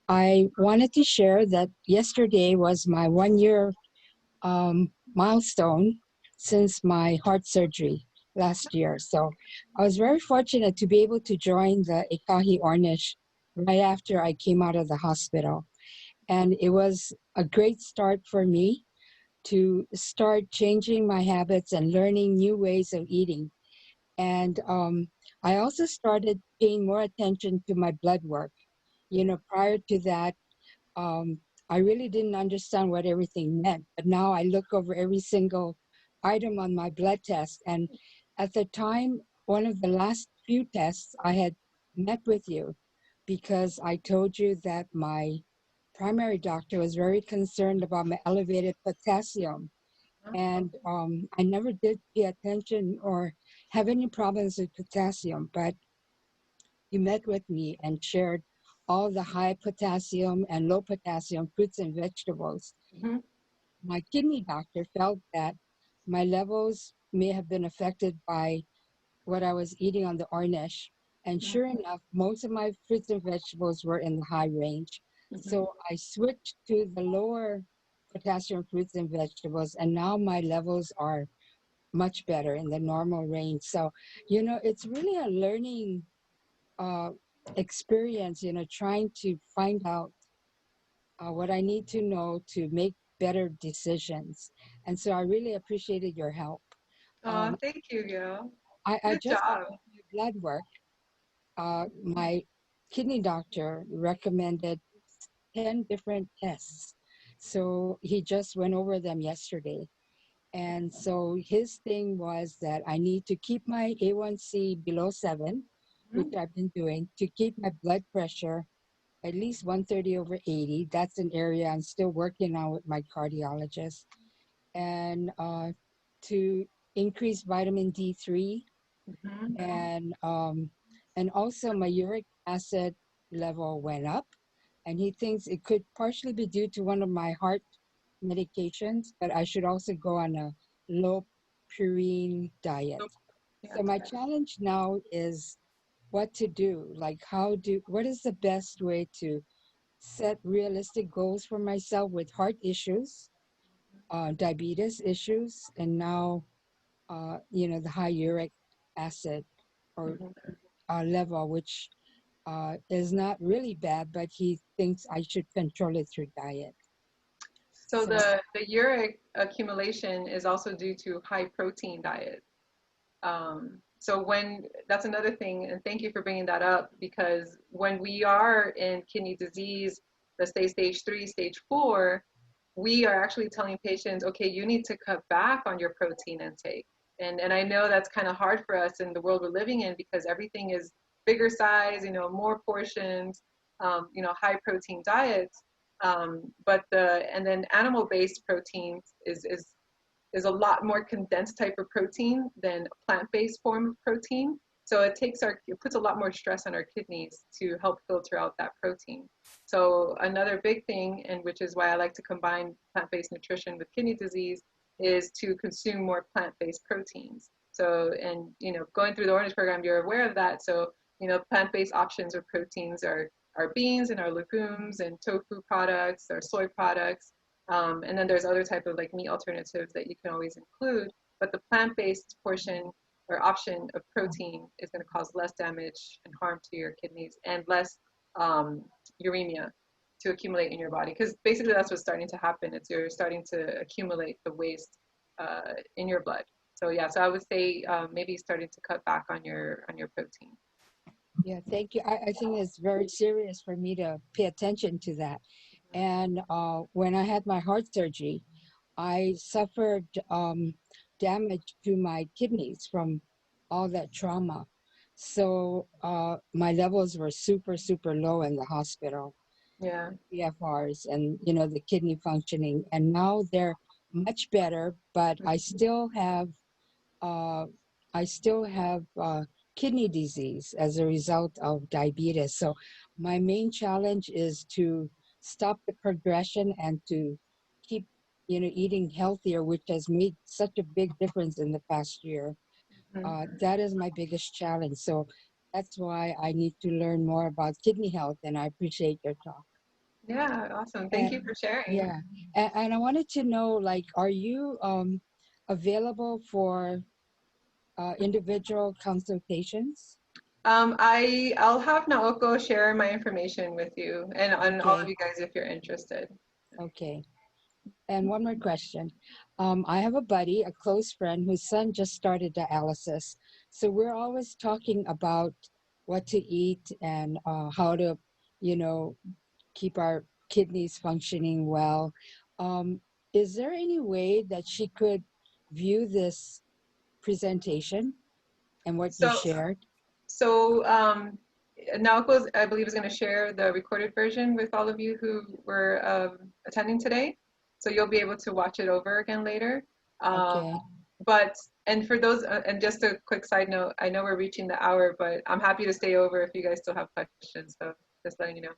I wanted to share that yesterday was my 1-year milestone since my heart surgery last year. So I was very fortunate to be able to join the Ekahi Ornish right after I came out of the hospital. And it was a great start for me to start changing my habits and learning new ways of eating. And I also started paying more attention to my blood work. Prior to that, I really didn't understand what everything meant. But now I look over every single item on my blood test. And at the time, one of the last few tests, I had met with you because I told you that my primary doctor was very concerned about my elevated potassium. And I never did pay attention or have any problems with potassium, but you met with me and shared all the high potassium and low potassium fruits and vegetables. Mm-hmm. My kidney doctor felt that my levels may have been affected by what I was eating on the Ornish. And sure enough, most of my fruits and vegetables were in the high range. Mm-hmm. So I switched to the lower potassium fruits and vegetables, and now my levels are much better in the normal range. So, it's really a learning experience, trying to find out what I need to know to make better decisions. And so I really appreciated your help. Thank you, Gail. I Good just job. did my blood work. My kidney doctor recommended 10 different tests. So he just went over them yesterday. And so his thing was that I need to keep my A1C below 7, which I've been doing, to keep my blood pressure at least 130/80. That's an area I'm still working on with my cardiologist. And to increase vitamin D3, Mhm. and also my uric acid level went up, and he thinks it could partially be due to one of my heart medications, but I should also go on a low purine diet. Yeah. So my challenge now is what to do, like what is the best way to set realistic goals for myself with heart issues, diabetes issues, and now the high uric acid or Mhm. level, which is not really bad, but he thinks I should control it through diet. So So, the uric accumulation is also due to high protein diet. So when that's another thing, and thank you for bringing that up, because when we are in kidney disease, let's say stage 3, stage 4, we are actually telling patients, okay, you need to cut back on your protein intake. And I know that's kind of hard for us in the world we're living in because everything is bigger size, more portions, high protein diets. And then animal-based proteins is a lot more condensed type of protein than a plant-based form of protein. So it puts a lot more stress on our kidneys to help filter out that protein. So another big thing, and which is why I like to combine plant-based nutrition with kidney disease, is to consume more plant-based proteins. So, and going through the Orange program, you're aware of that. So, plant-based options of proteins are our beans and our legumes and tofu products, our soy products. And then there's other type of like meat alternatives that you can always include, but the plant-based portion or option of protein is going to cause less damage and harm to your kidneys and less uremia to accumulate in your body. Because basically that's what's starting to happen. You're starting to accumulate the waste in your blood. So yeah, so I would say maybe starting to cut back on your protein. yeah, thank you. I think it's very serious for me to pay attention to that. And when I had my heart surgery, I suffered damage to my kidneys from all that trauma. So my levels were super, super low in the hospital, Yeah. PFRs and, the kidney functioning. And now they're much better, but uh, I still have kidney disease as a result of diabetes. So my main challenge is to stop the progression and to keep, eating healthier, which has made such a big difference in the past year. Mhm. That is my biggest challenge. So that's why I need to learn more about kidney health, and I appreciate your talk. Yeah, awesome. Thank you And for sharing. yeah, and I wanted to know, like, are you available for individual consultations? I'll have Naoko share my information with you and all of Okay, you guys if you're interested. okay. And one more question. I have a buddy, a close friend, whose son just started dialysis. So we're always talking about what to eat and how to, you know, keep our kidneys functioning well. Um, is there any way that she could view this presentation and what you So, shared? so Naoko, I believe, is going to share the recorded version with all of you who were attending today. So you'll be able to watch it over again later. Um, Okay. but and for those, and just a quick side note, I know we're reaching the hour, but I'm happy to stay over if you guys still have questions. So just letting you know.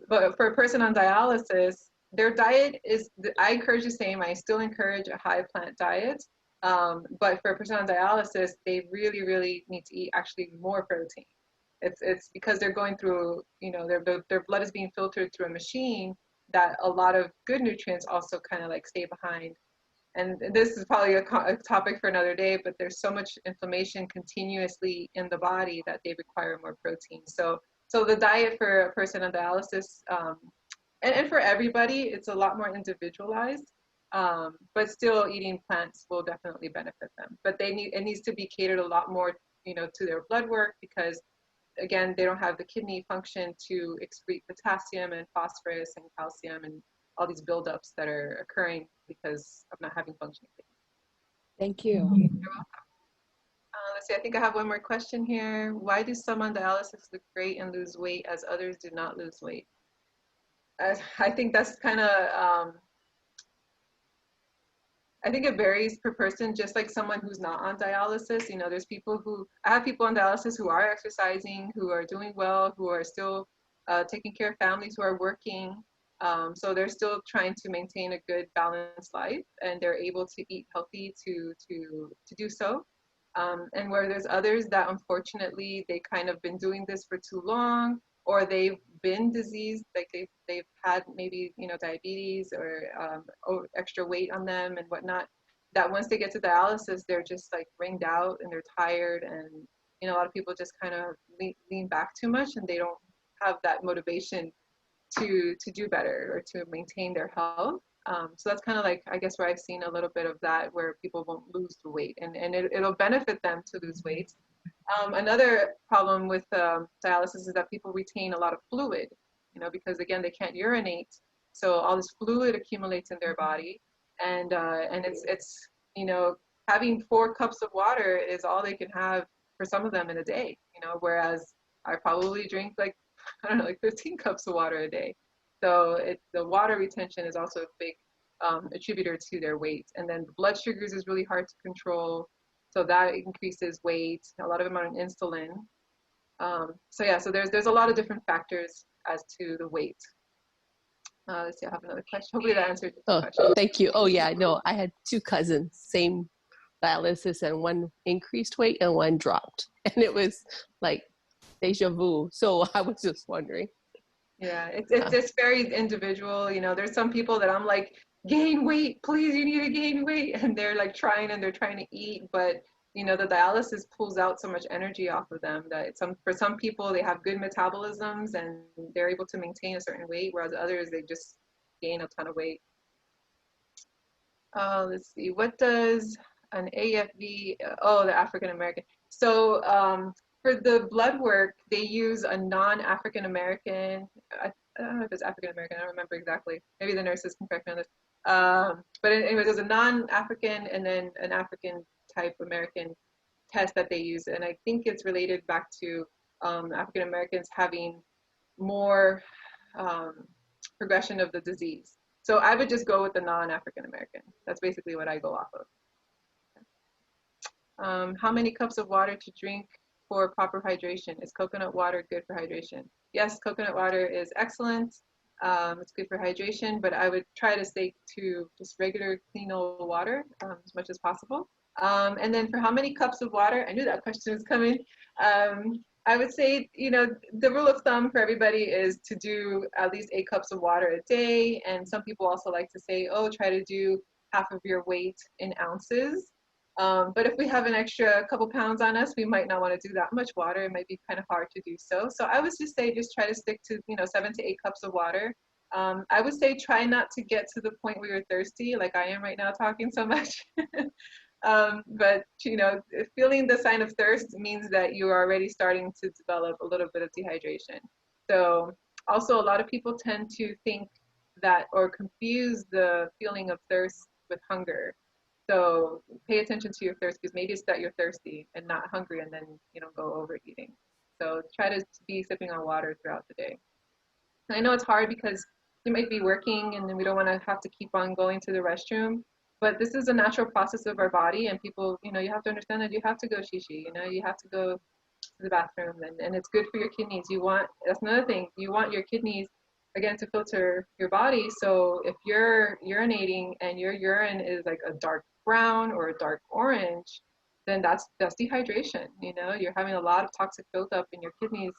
But for a person on dialysis, their diet is, I encourage the same. I still encourage a high plant diet. But for a person on dialysis, they really, really need to eat actually more protein. It's because they're going through, their blood is being filtered through a machine that a lot of good nutrients also kind of like stay behind. And this is probably a topic for another day, but there's so much inflammation continuously in the body that they require more protein. So the diet for a person on dialysis, and for everybody, it's a lot more individualized. But still, eating plants will definitely benefit them. But it needs to be catered a lot more, to their blood work because, again, they don't have the kidney function to excrete potassium and phosphorus and calcium and all these buildups that are occurring because of not having functioning kidneys. Thank you. Let's see, I think I have one more question here. Why do some on dialysis look great and lose weight as others do not lose weight? I think that's kind of, I think it varies per person, just like someone who's not on dialysis. You know, there's people who, I have people on dialysis who are exercising, who are doing well, who are still taking care of families, who are working. So they're still trying to maintain a good balanced life, and they're able to eat healthy to do so. And where there's others that unfortunately they kind of been doing this for too long, or they've been diseased, like they've had maybe, you know, diabetes or extra weight on them and whatnot, that once they get to dialysis, they're just like ringed out and they're tired, and you know, a lot of people just kind of lean back too much, and they don't have that motivation to do better or to maintain their health. So that's kind of like, I guess, where I've seen a little bit of that, where people won't lose the weight, and it'll benefit them to lose weight. Another problem with dialysis is that people retain a lot of fluid, you know, because again, they can't urinate. So all this fluid accumulates in their body, and it's, you know, having 4 cups of water is all they can have for some of them in a day, you know, whereas I probably drink like, I don't know, like 15 cups of water a day. So the water retention is also a big attributor to their weight. And then the blood sugars is really hard to control. So that increases weight. A lot of them are on insulin. So yeah, so there's a lot of different factors as to the weight. Let's see, I have another question. Hopefully that answered the question. Thank you. Oh yeah, no, I had 2 cousins, same dialysis, and one increased weight and one dropped. And it was like deja vu. So I was just wondering. Yeah, it's very individual. You know, there's some people that I'm like, gain weight, please, you need to gain weight. And they're like trying, and they're trying to eat, but you know, the dialysis pulls out so much energy off of them that for some people, they have good metabolisms and they're able to maintain a certain weight, whereas others, they just gain a ton of weight. Let's see, what does an AFV, oh, the African American. So for the blood work, they use a non-African American, I don't know if it's African American, I don't remember exactly. Maybe the nurses can correct me on this. But anyway, there's a non-African and then an African type American test that they use. And I think it's related back to African Americans having more progression of the disease. So I would just go with the non-African American. That's basically what I go off of. How many cups of water to drink for proper hydration? Is coconut water good for hydration? Yes, coconut water is excellent. It's good for hydration, but I would try to stick to just regular clean old water as much as possible. And then for how many cups of water, I knew that question was coming. I would say, you know, the rule of thumb for everybody is to do at least 8 cups of water a day. And some people also like to say, oh, try to do half of your weight in ounces. But if we have an extra couple pounds on us, we might not want to do that much water. It might be kind of hard to do so. So I would just say, just try to stick to, you know, 7 to 8 cups of water. I would say try not to get to the point where you're thirsty, like I am right now talking so much. But, you know, feeling the sign of thirst means that you are already starting to develop a little bit of dehydration. So also a lot of people tend to think that, or confuse the feeling of thirst with hunger. So pay attention to your thirst, because maybe it's that you're thirsty and not hungry, and then, you know, go overeating. So try to be sipping on water throughout the day. And I know it's hard because you might be working and then we don't want to have to keep on going to the restroom, but this is a natural process of our body, and people, you know, you have to understand that you have to go shishi, you know, you have to go to the bathroom, and it's good for your kidneys. That's another thing, you want your kidneys, again, to filter your body. So if you're urinating and your urine is like a dark brown or a dark orange, then that's dehydration. You know, you're having a lot of toxic buildup in your kidneys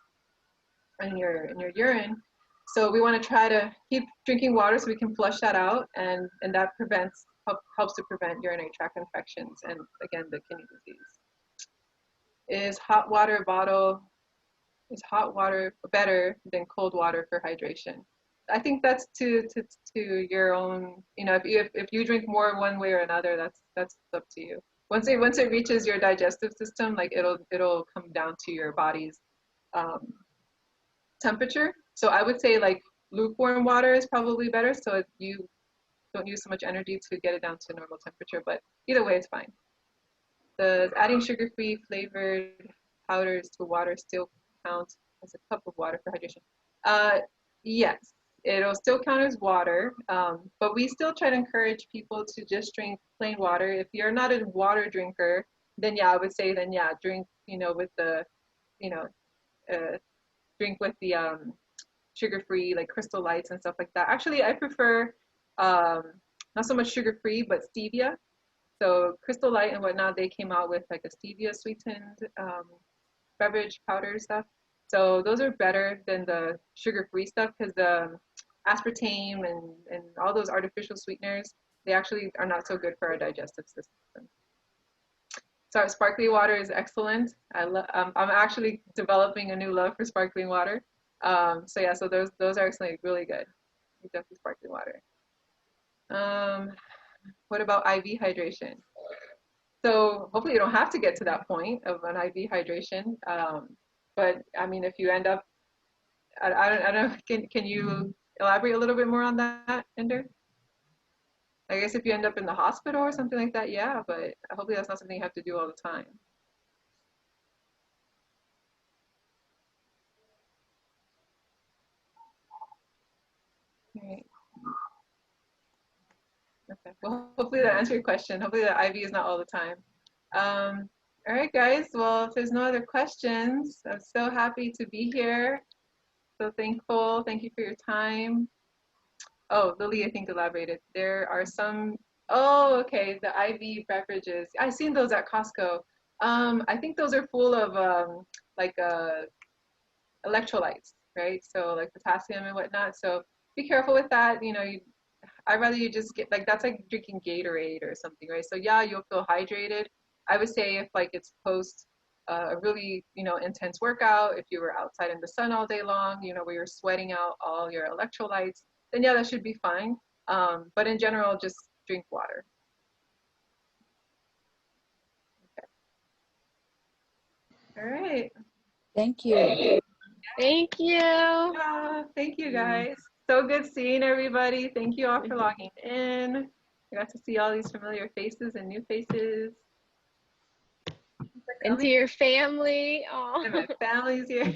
and your urine. So we want to try to keep drinking water so we can flush that out, and that helps to prevent urinary tract infections and, again, the kidney disease. Is hot water better than cold water for hydration? I think that's to your own, you know, if you drink more one way or another, that's up to you. Once it reaches your digestive system, like it'll come down to your body's temperature. So I would say like lukewarm water is probably better, so you don't use so much energy to get it down to normal temperature, but either way it's fine. Does adding sugar-free flavored powders to water still count as a cup of water for hydration? Yes, it'll still count as water, but we still try to encourage people to just drink plain water. If you're not a water drinker, then yeah, I would say then yeah, drink, with the, you know, drink with the sugar-free, like Crystal Lights and stuff like that. Actually, I prefer not so much sugar-free, but stevia. So Crystal Light and whatnot, they came out with like a stevia sweetened beverage powder stuff. So those are better than the sugar-free stuff because the aspartame and all those artificial sweeteners, they actually are not so good for our digestive system. So sparkling water is excellent. I'm actually developing a new love for sparkling water. So yeah, so those are actually really good. Definitely sparkling water. What about IV hydration? So hopefully you don't have to get to that point of an IV hydration. But I mean, if you end up, I don't know, can you elaborate a little bit more on that, Ender? I guess if you end up in the hospital or something like that, yeah, but hopefully that's not something you have to do all the time. All right. Okay, well, hopefully that answered your question. Hopefully the IV is not all the time. All right, guys, well, if there's no other questions, I'm so happy to be here. So thankful. Thank you for your time. Oh, Lily, I think elaborated. There are some, oh, okay, the IV beverages. I've seen those at Costco. I think those are full of like electrolytes, right? So like potassium and whatnot. So be careful with that. I'd rather you just get, like, that's like drinking Gatorade or something, right? So yeah, you'll feel hydrated. I would say if like it's post a really, intense workout, if you were outside in the sun all day long, where you're sweating out all your electrolytes, then yeah, that should be fine. But in general, just drink water. Okay. All right. Thank you. Thank you. Thank you, guys. So good seeing everybody. Thank you all for logging in. I got to see all these familiar faces and new faces. And to your family. Oh. And my family's here.